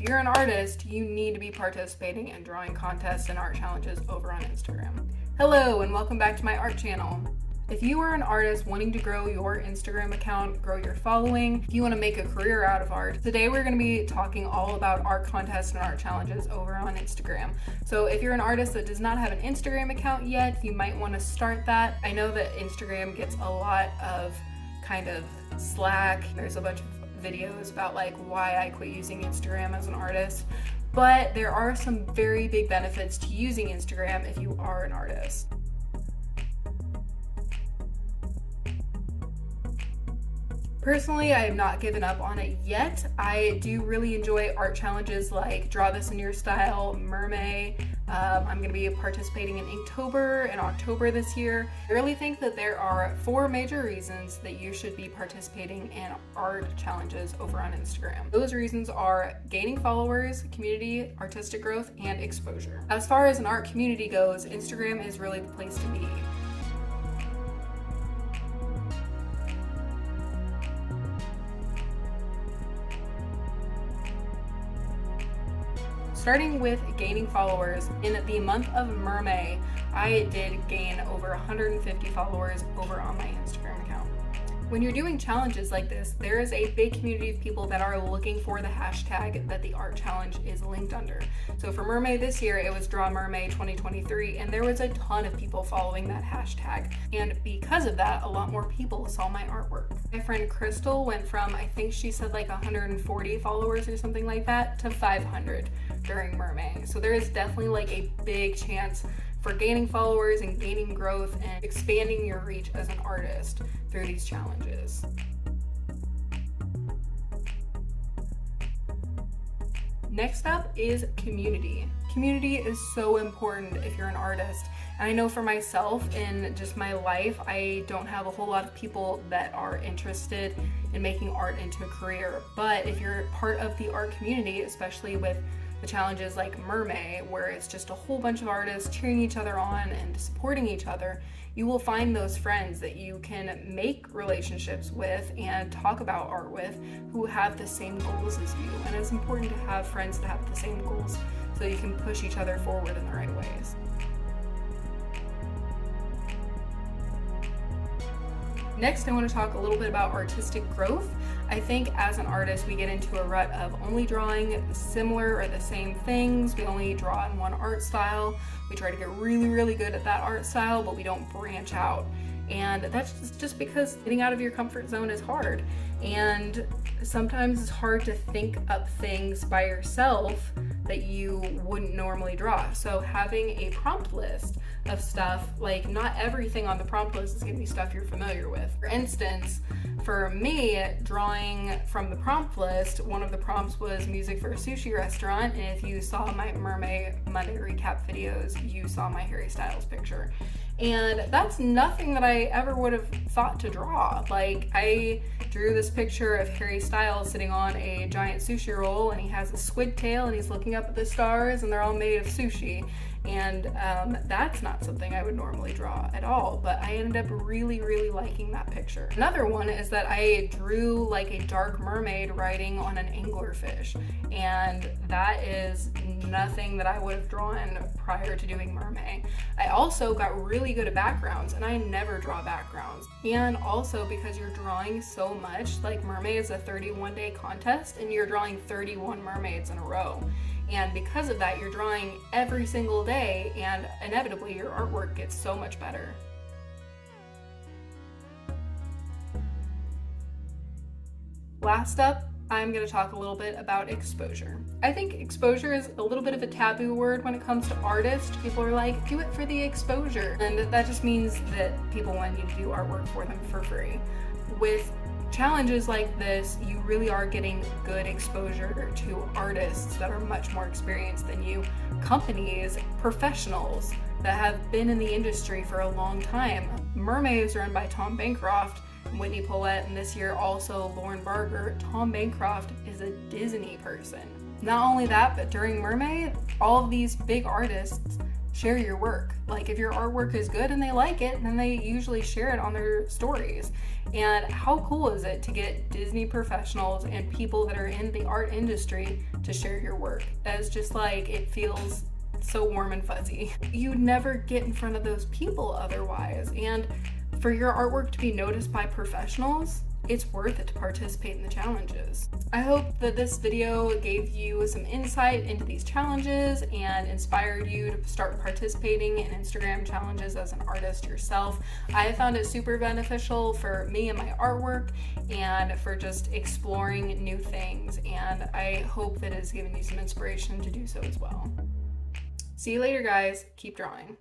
If you're an artist, you need to be participating in drawing contests and art challenges over on Instagram. Hello, and welcome back to my art channel. If you are an artist wanting to grow your Instagram account, grow your following, if you want to make a career out of art, today we're going to be talking all about art contests and art challenges over on Instagram. So if you're an artist that does not have an Instagram account yet, you might want to start that. I know that Instagram gets a lot of kind of slack. There's a bunch of videos about like why I quit using Instagram as an artist, but there are some very big benefits to using Instagram if you are an artist. Personally, I have not given up on it yet. I do really enjoy art challenges like Draw This in Your Style, Mermaid. I'm going to be participating in Inktober and October this year. I really think that there are 4 major reasons that you should be participating in art challenges over on Instagram. Those reasons are gaining followers, community, artistic growth, and exposure. As far as an art community goes, Instagram is really the place to be. Starting with gaining followers, in the month of Mermaid, I did gain over 150 followers over on my Instagram account. When you're doing challenges like this, there is a big community of people that are looking for the hashtag that the art challenge is linked under. So for Mermaid this year, it was Draw Mermaid 2023, and there was a ton of people following that hashtag. And because of that, a lot more people saw my artwork. My friend Crystal went from, I think she said like 140 followers or something like that, to 500 during Mermaid. So there is definitely like a big chance for gaining followers and gaining growth and expanding your reach as an artist through these challenges. Next up is community. Community is so important if you're an artist. And I know for myself in just my life, I don't have a whole lot of people that are interested in making art into a career. But if you're part of the art community, especially with the challenges like Mermaid, where it's just a whole bunch of artists cheering each other on and supporting each other, you will find those friends that you can make relationships with and talk about art with who have the same goals as you. And it's important to have friends that have the same goals so you can push each other forward in the right ways. Next, I want to talk a little bit about artistic growth. I think as an artist, we get into a rut of only drawing similar or the same things. We only draw in one art style. We try to get really, really good at that art style, but we don't branch out. And that's just because getting out of your comfort zone is hard. And sometimes it's hard to think up things by yourself that you wouldn't normally draw. So having a prompt list of stuff, like not everything on the prompt list is gonna be stuff you're familiar with. For instance, for me, drawing from the prompt list, one of the prompts was music for a sushi restaurant, and if you saw my Mermaid Monday recap videos, you saw my Harry Styles picture. And that's nothing that I ever would have thought to draw. Like, I drew this picture of Harry Styles sitting on a giant sushi roll, and he has a squid tail, and he's looking up at the stars, and they're all made of sushi. And that's not something I would normally draw at all, but I ended up really, really liking that picture. Another one is that I drew like a dark mermaid riding on an anglerfish, and that is nothing that I would have drawn prior to doing Mermaid. I also got really good at backgrounds, and I never draw backgrounds. And also because you're drawing so much, like Mermaid is a 31-day contest, and you're drawing 31 mermaids in a row. And because of that, you're drawing every single day, and inevitably your artwork gets so much better. Last up, I'm going to talk a little bit about exposure. I think exposure is a little bit of a taboo word when it comes to artists. People are like, do it for the exposure. And that just means that people want you to do artwork for them for free. With challenges like this, you really are getting good exposure to artists that are much more experienced than you, companies, professionals that have been in the industry for a long time. Mermaid is run by Tom Bancroft, Whitney Paulette, and this year also Lauren Barger. Tom Bancroft is a Disney person. Not only that, but during Mermaid, all of these big artists share your work. Like if your artwork is good and they like it, then they usually share it on their stories. And how cool is it to get Disney professionals and people that are in the art industry to share your work? It's just like, it feels so warm and fuzzy. You'd never get in front of those people otherwise. And for your artwork to be noticed by professionals, it's worth it to participate in the challenges. I hope that this video gave you some insight into these challenges and inspired you to start participating in Instagram challenges as an artist yourself. I found it super beneficial for me and my artwork and for just exploring new things, and I hope that it's given you some inspiration to do so as well. See you later, guys. Keep drawing.